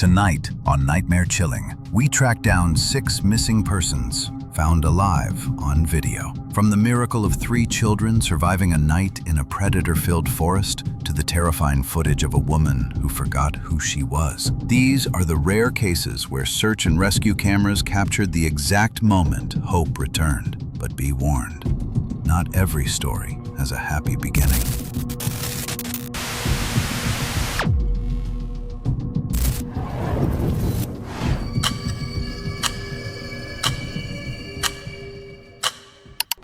Tonight, on Nightmare Chilling, we track down 6 missing persons found alive on video. From the miracle of 3 children surviving a night in a predator-filled forest to the terrifying footage of a woman who forgot who she was. These are the rare cases where search and rescue cameras captured the exact moment hope returned. But be warned, not every story has a happy beginning.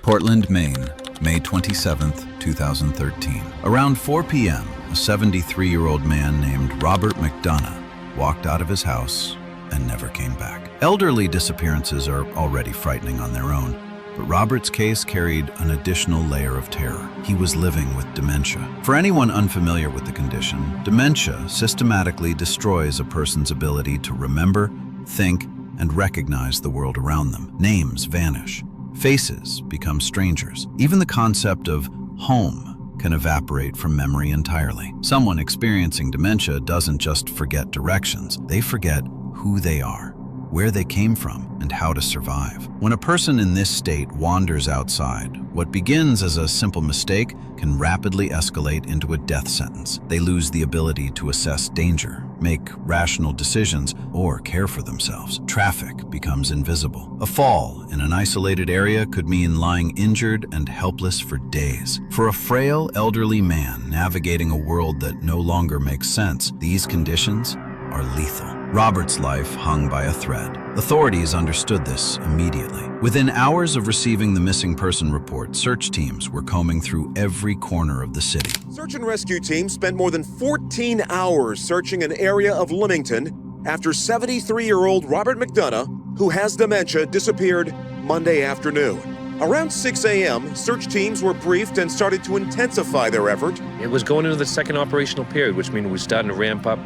Portland, Maine, May 27, 2013. Around 4 p.m., a 73-year-old man named Robert McDonough walked out of his house and never came back. Elderly disappearances are already frightening on their own, but Robert's case carried an additional layer of terror. He was living with dementia. For anyone unfamiliar with the condition, dementia systematically destroys a person's ability to remember, think, and recognize the world around them. Names vanish. Faces become strangers. Even the concept of home can evaporate from memory entirely. Someone experiencing dementia doesn't just forget directions, they forget who they are, where they came from, and how to survive. When a person in this state wanders outside, what begins as a simple mistake can rapidly escalate into a death sentence. They lose the ability to assess danger, make rational decisions, or care for themselves. Traffic becomes invisible. A fall in an isolated area could mean lying injured and helpless for days. For a frail, elderly man navigating a world that no longer makes sense, these conditions are lethal. Robert's life hung by a thread. Authorities understood this immediately. Within hours of receiving the missing person report, search teams were combing through every corner of the city. Search and rescue teams spent more than 14 hours searching an area of Leamington after 73-year-old Robert McDonough, who has dementia, disappeared Monday afternoon. Around 6 a.m., search teams were briefed and started to intensify their effort. It was going into the second operational period, which means we're starting to ramp up,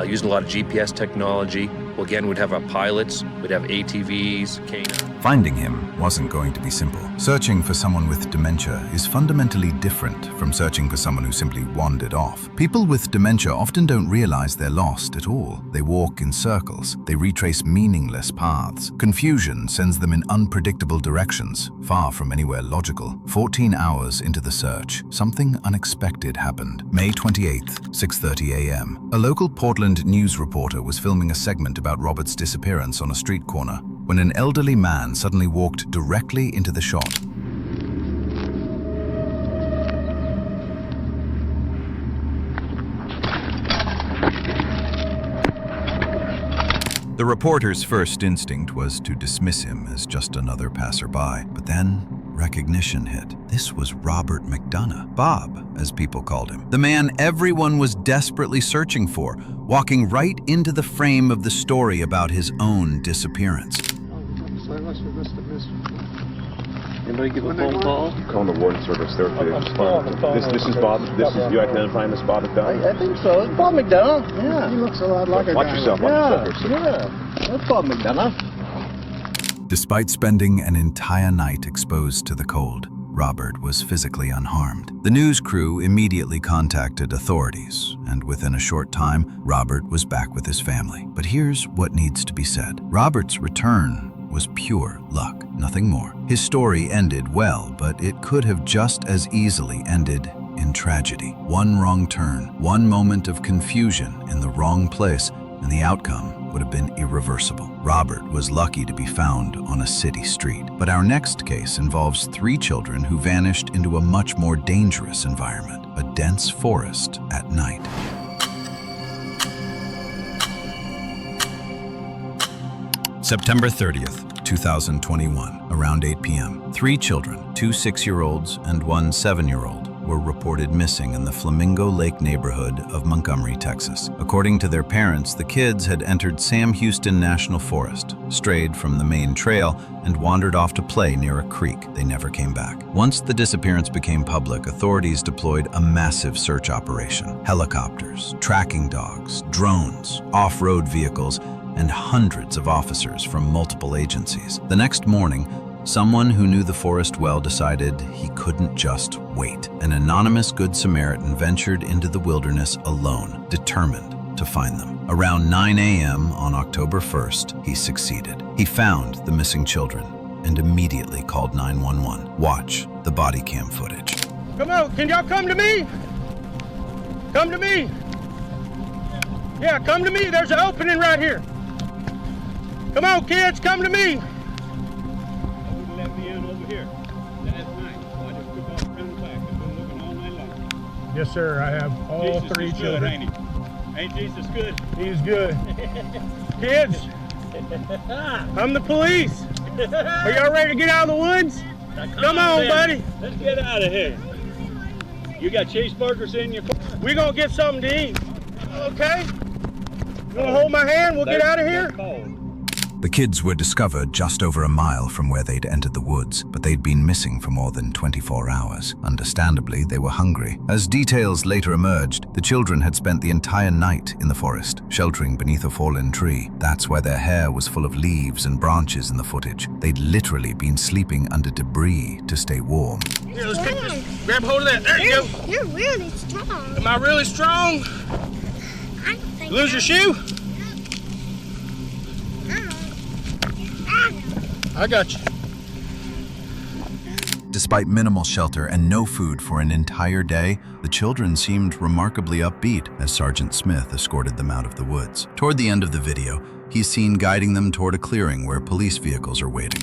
using a lot of GPS technology. Well, again, we'd have our pilots, we'd have ATVs, canines. Finding him wasn't going to be simple. Searching for someone with dementia is fundamentally different from searching for someone who simply wandered off. People with dementia often don't realize they're lost at all. They walk in circles. They retrace meaningless paths. Confusion sends them in unpredictable directions, far from anywhere logical. 14 hours into the search, something unexpected happened. May 28th, 6:30 a.m. A local Portland news reporter was filming a segment about Robert's disappearance on a street corner when an elderly man suddenly walked directly into the shot. The reporter's first instinct was to dismiss him as just another passerby, but then recognition hit. This was Robert McDonough, Bob, as people called him. The man everyone was desperately searching for, walking right into the frame of the story about his own disappearance. Anybody give a phone call? Calling the warden service. They're This is Bob. This is you identifying this Bob McDonough? I think so. It's Bob McDonough. Yeah. He looks a lot like a Watch guy. yourself. Yeah. That's Bob McDonough. Despite spending an entire night exposed to the cold, Robert was physically unharmed. The news crew immediately contacted authorities, and within a short time, Robert was back with his family. But here's what needs to be said. Robert's return was pure luck, nothing more. His story ended well, but it could have just as easily ended in tragedy. One wrong turn, one moment of confusion in the wrong place, and the outcome would have been irreversible. Robert was lucky to be found on a city street. But our next case involves 3 children who vanished into a much more dangerous environment, a dense forest at night. September 30th, 2021, around 8 p.m. 3 children, 2 6-year-olds and 1 7-year-old, were reported missing in the Flamingo Lake neighborhood of Montgomery, Texas. According to their parents, the kids had entered Sam Houston National Forest, strayed from the main trail, and wandered off to play near a creek. They never came back. Once the disappearance became public, authorities deployed a massive search operation. Helicopters, tracking dogs, drones, off-road vehicles, and hundreds of officers from multiple agencies. The next morning, someone who knew the forest well decided he couldn't just wait. An anonymous Good Samaritan ventured into the wilderness alone, determined to find them. Around 9 a.m. on October 1st, he succeeded. He found the missing children and immediately called 911. Watch the body cam footage. Come on, can y'all come to me? Come to me. Yeah, come to me. There's an opening right here. Come on, kids, come to me. Wouldn't let me in over here last night, so I just took off around the back. I've been looking all night long. Yes, sir. I have all Jesus three is good, children. ain't he? Ain't Jesus good? He's good. Kids, I'm the police. Are y'all ready to get out of the woods? Come on, man. buddy. Let's get out of here. You got cheeseburgers in your car? We're going to get something to eat. Okay? You want to hold my hand? We'll get out of here? The kids were discovered just over a mile from where they'd entered the woods, but they'd been missing for more than 24 hours. Understandably, they were hungry. As details later emerged, the children had spent the entire night in the forest, sheltering beneath a fallen tree. That's why their hair was full of leaves and branches in the footage. They'd literally been sleeping under debris to stay warm. Here, let's pick this. Grab hold of that. There you go. You're really strong. Am I really strong? I think Lose your shoe? I got you. Despite minimal shelter and no food for an entire day, the children seemed remarkably upbeat as Sergeant Smith escorted them out of the woods. Toward the end of the video, he's seen guiding them toward a clearing where police vehicles are waiting.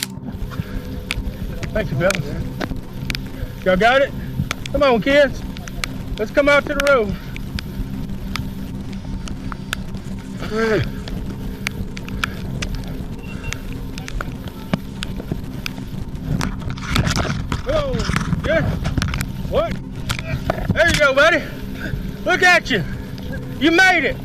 Thank you, fellas. Y'all got it? Come on, kids. Let's come out to the road. Oh, good. What? There you go, buddy. Look at you. You made it.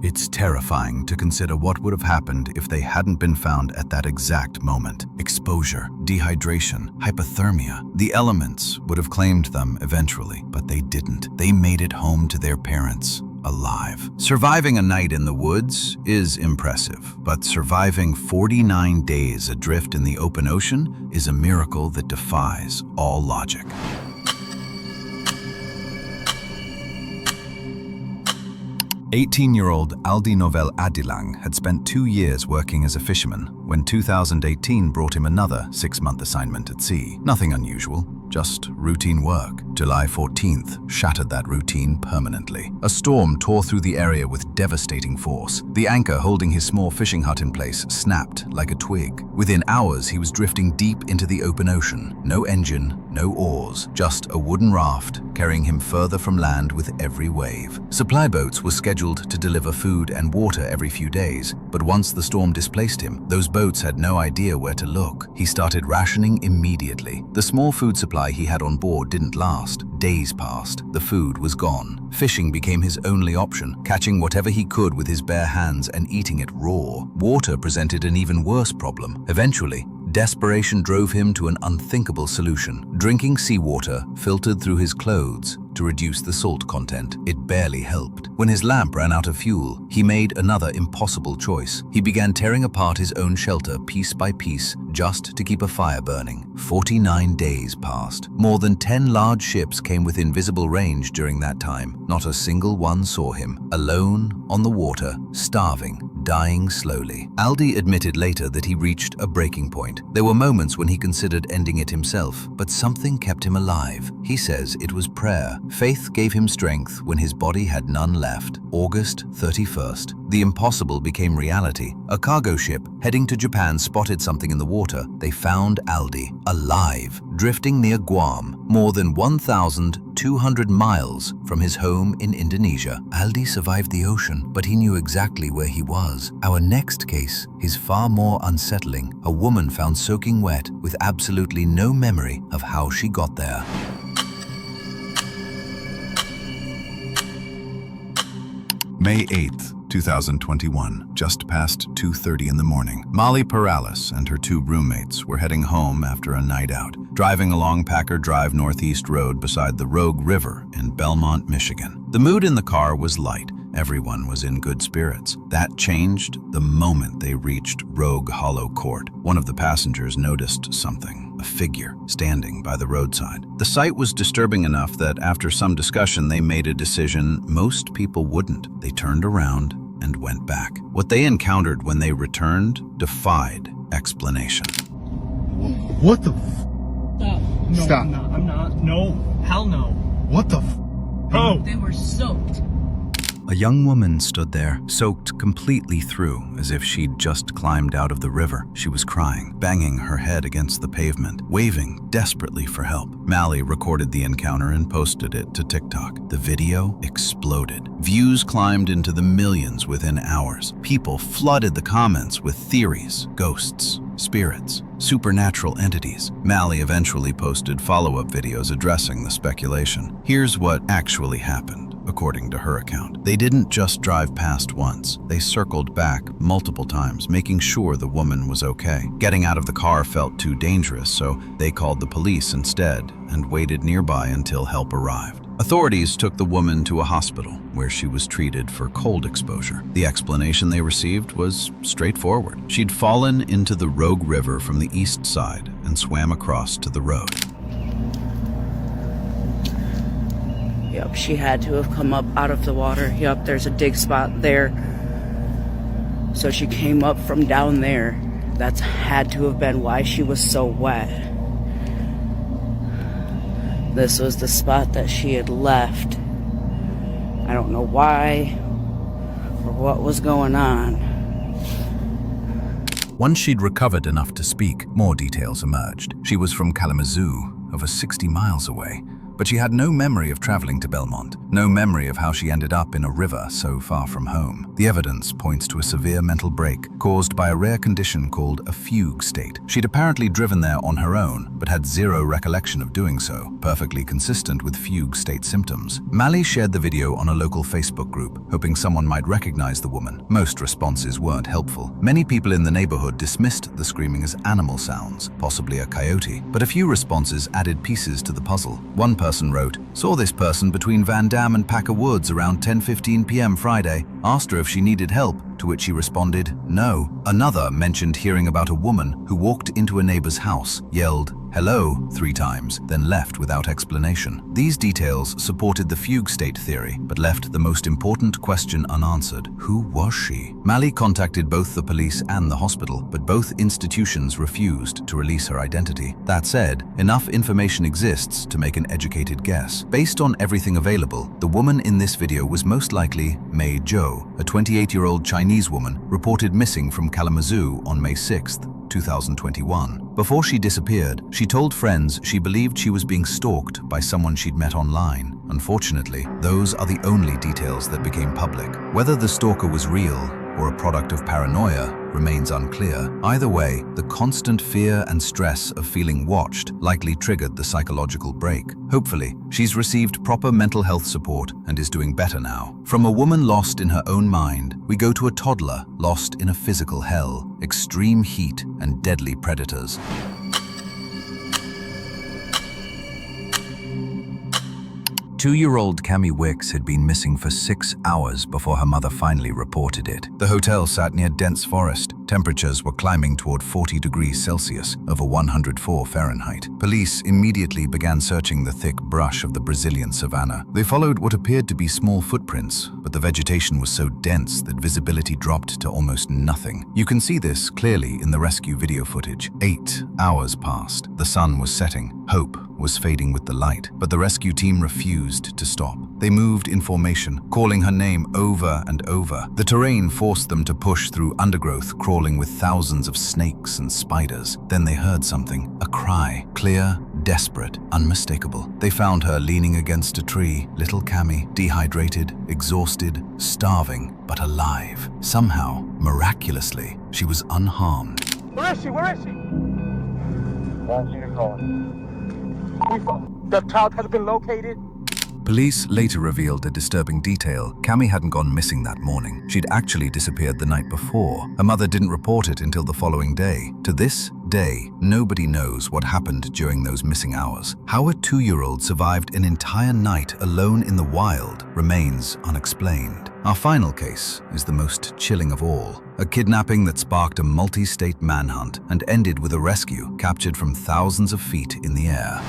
It's terrifying to consider what would have happened if they hadn't been found at that exact moment. Exposure, dehydration, hypothermia. The elements would have claimed them eventually, but they didn't. They made it home to their parents, alive. Surviving a night in the woods is impressive, but surviving 49 days adrift in the open ocean is a miracle that defies all logic. 18-year-old Aldi Novel Adilang had spent 2 years working as a fisherman when 2018 brought him another 6-month assignment at sea. Nothing unusual, just routine work. July 14th shattered that routine permanently. A storm tore through the area with devastating force. The anchor holding his small fishing hut in place snapped like a twig. Within hours, he was drifting deep into the open ocean. No engine, no oars, just a wooden raft carrying him further from land with every wave. Supply boats were scheduled to deliver food and water every few days, but once the storm displaced him, those boats had no idea where to look. He started rationing immediately. The small food supply he had on board didn't last. Days passed. The food was gone. Fishing became his only option, catching whatever he could with his bare hands and eating it raw. Water presented an even worse problem. Eventually, desperation drove him to an unthinkable solution: drinking seawater filtered through his clothes to reduce the salt content. It barely helped. When his lamp ran out of fuel, he made another impossible choice. He began tearing apart his own shelter piece by piece just to keep a fire burning. 49 days passed. More than 10 large ships came within visible range during that time. Not a single one saw him. Alone, on the water, starving, dying slowly. Aldi admitted later that he reached a breaking point. There were moments when he considered ending it himself, but something kept him alive. He says it was prayer. Faith gave him strength when his body had none left. August 31st. The impossible became reality. A cargo ship heading to Japan spotted something in the water. They found Aldi, alive, drifting near Guam, more than 1,200 miles from his home in Indonesia. Aldi survived the ocean, but he knew exactly where he was. Our next case is far more unsettling. A woman found soaking wet with absolutely no memory of how she got there. May 8th, 2021, just past 2:30 in the morning. Molly Perales and her 2 roommates were heading home after a night out, driving along Packer Drive Northeast Road beside the Rogue River in Belmont, Michigan. The mood in the car was light. Everyone was in good spirits. That changed the moment they reached Rogue Hollow Court. One of the passengers noticed something, a figure standing by the roadside. The sight was disturbing enough that after some discussion, they made a decision most people wouldn't. They turned around and went back. What they encountered when they returned defied explanation. What the Stop. No, Stop. I'm not. I'm not. No. Hell no. What the Oh. They were soaked. A young woman stood there, soaked completely through, as if she'd just climbed out of the river. She was crying, banging her head against the pavement, waving desperately for help. Mally recorded the encounter and posted it to TikTok. The video exploded. Views climbed into the millions within hours. People flooded the comments with theories, ghosts, spirits, supernatural entities. Mally eventually posted follow-up videos addressing the speculation. Here's what actually happened, according to her account. They didn't just drive past once. They circled back multiple times, making sure the woman was okay. Getting out of the car felt too dangerous, so they called the police instead and waited nearby until help arrived. Authorities took the woman to a hospital where she was treated for cold exposure. The explanation they received was straightforward. She'd fallen into the Rogue River from the east side and swam across to the road. Yep, she had to have come up out of the water. Yep, there's a dig spot there. So she came up from down there. That's had to have been why she was so wet. This was the spot that she had left. I don't know why or what was going on. Once she'd recovered enough to speak, more details emerged. She was from Kalamazoo, over 60 miles away, but she had no memory of traveling to Belmont, no memory of how she ended up in a river so far from home. The evidence points to a severe mental break caused by a rare condition called a fugue state. She'd apparently driven there on her own, but had zero recollection of doing so, perfectly consistent with fugue state symptoms. Mally shared the video on a local Facebook group, hoping someone might recognize the woman. Most responses weren't helpful. Many people in the neighborhood dismissed the screaming as animal sounds, possibly a coyote, but a few responses added pieces to the puzzle. One person wrote, "Saw this person between Van Dam and Packer Woods around 10:15 p.m. Friday. Asked her if she needed help, to which she responded, no." Another mentioned hearing about a woman who walked into a neighbor's house, yelled, "Hello," 3 times, then left without explanation. These details supported the fugue state theory, but left the most important question unanswered. Who was she? Mally contacted both the police and the hospital, but both institutions refused to release her identity. That said, enough information exists to make an educated guess. Based on everything available, the woman in this video was most likely Mei Zhou, a 28-year-old Chinese woman reported missing from Kalamazoo on May 6th, 2021. Before she disappeared, she told friends she believed she was being stalked by someone she'd met online. Unfortunately, those are the only details that became public. Whether the stalker was real or a product of paranoia remains unclear. Either way, the constant fear and stress of feeling watched likely triggered the psychological break. Hopefully, she's received proper mental health support and is doing better now. From a woman lost in her own mind, we go to a toddler lost in a physical hell, extreme heat and deadly predators. Two-year-old Cami Wicks had been missing for 6 hours before her mother finally reported it. The hotel sat near dense forest. Temperatures were climbing toward 40 degrees Celsius, over 104 Fahrenheit. Police immediately began searching the thick brush of the Brazilian savanna. They followed what appeared to be small footprints, but the vegetation was so dense that visibility dropped to almost nothing. You can see this clearly in the rescue video footage. 8 hours passed. The sun was setting. Hope was fading with the light, but the rescue team refused to stop. They moved in formation, calling her name over and over. The terrain forced them to push through undergrowth, crawling with thousands of snakes and spiders. Then they heard something, a cry, clear, desperate, unmistakable. They found her leaning against a tree, little Cami, dehydrated, exhausted, starving, but alive. Somehow, miraculously, she was unharmed. Where is she? Where is she? The child has been located. Police later revealed a disturbing detail. Cami hadn't gone missing that morning. She'd actually disappeared the night before. Her mother didn't report it until the following day. To this day, nobody knows what happened during those missing hours. How a 2-year-old survived an entire night alone in the wild remains unexplained. Our final case is the most chilling of all. A kidnapping that sparked a multi-state manhunt and ended with a rescue captured from thousands of feet in the air.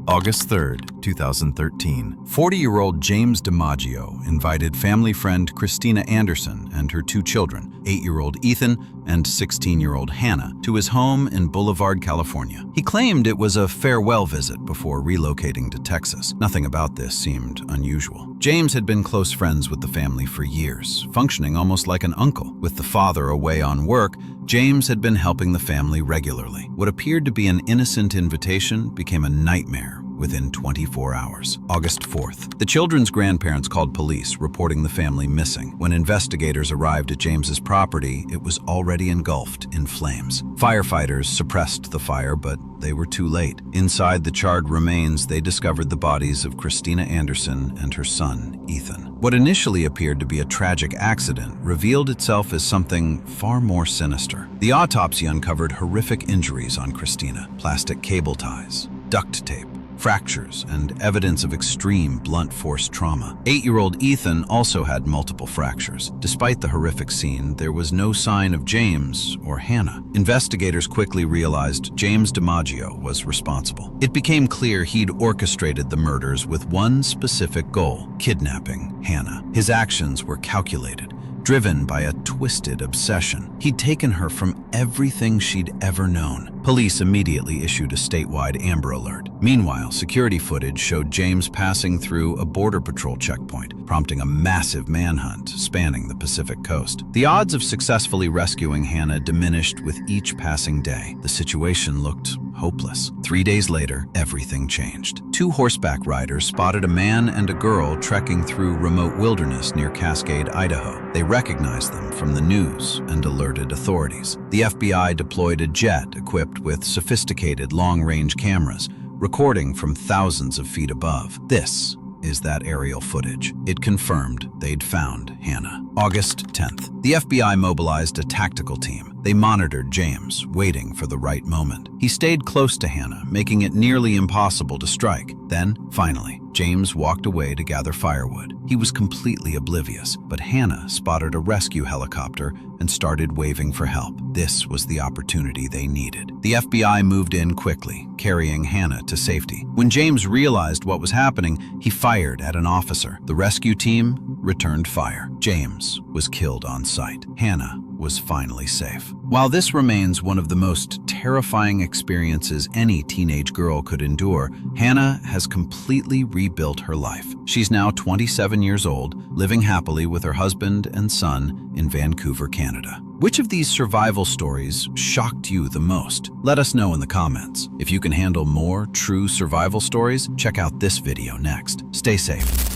August 3rd, 2013. 40-year-old James DiMaggio invited family friend Christina Anderson and her 2 children, 8-year-old Ethan and 16-year-old Hannah, to his home in Boulevard, California. He claimed it was a farewell visit before relocating to Texas. Nothing about this seemed unusual. James had been close friends with the family for years, functioning almost like an uncle. With the father away on work, James had been helping the family regularly. What appeared to be an innocent invitation became a nightmare within 24 hours. August 4th. The children's grandparents called police, reporting the family missing. When investigators arrived at James's property, it was already engulfed in flames. Firefighters suppressed the fire, but they were too late. Inside the charred remains, they discovered the bodies of Christina Anderson and her son, Ethan. What initially appeared to be a tragic accident revealed itself as something far more sinister. The autopsy uncovered horrific injuries on Christina: plastic cable ties, duct tape, fractures, and evidence of extreme blunt force trauma. 8-year-old Ethan also had multiple fractures. Despite the horrific scene, there was no sign of James or Hannah. Investigators quickly realized James DiMaggio was responsible. It became clear he'd orchestrated the murders with one specific goal: kidnapping Hannah. His actions were calculated, driven by a twisted obsession. He'd taken her from everything she'd ever known. Police immediately issued a statewide Amber Alert. Meanwhile, security footage showed James passing through a Border Patrol checkpoint, prompting a massive manhunt spanning the Pacific coast. The odds of successfully rescuing Hannah diminished with each passing day. The situation looked hopeless. 3 days later, everything changed. 2 horseback riders spotted a man and a girl trekking through remote wilderness near Cascade, Idaho. They recognized them from the news and alerted authorities. The FBI deployed a jet equipped with sophisticated long-range cameras, recording from thousands of feet above. This is that aerial footage. It confirmed they'd found Hannah. August 10th. The FBI mobilized a tactical team. They monitored James, waiting for the right moment. He stayed close to Hannah, making it nearly impossible to strike. Then, finally, James walked away to gather firewood. He was completely oblivious, but Hannah spotted a rescue helicopter and started waving for help. This was the opportunity they needed. The FBI moved in quickly, carrying Hannah to safety. When James realized what was happening, he fired at an officer. The rescue team returned fire. James was killed on sight. Hannah was finally safe. While this remains one of the most terrifying experiences any teenage girl could endure, Hannah has completely rebuilt her life. She's now 27 years old, living happily with her husband and son in Vancouver, Canada. Which of these survival stories shocked you the most? Let us know in the comments. If you can handle more true survival stories, check out this video next. Stay safe.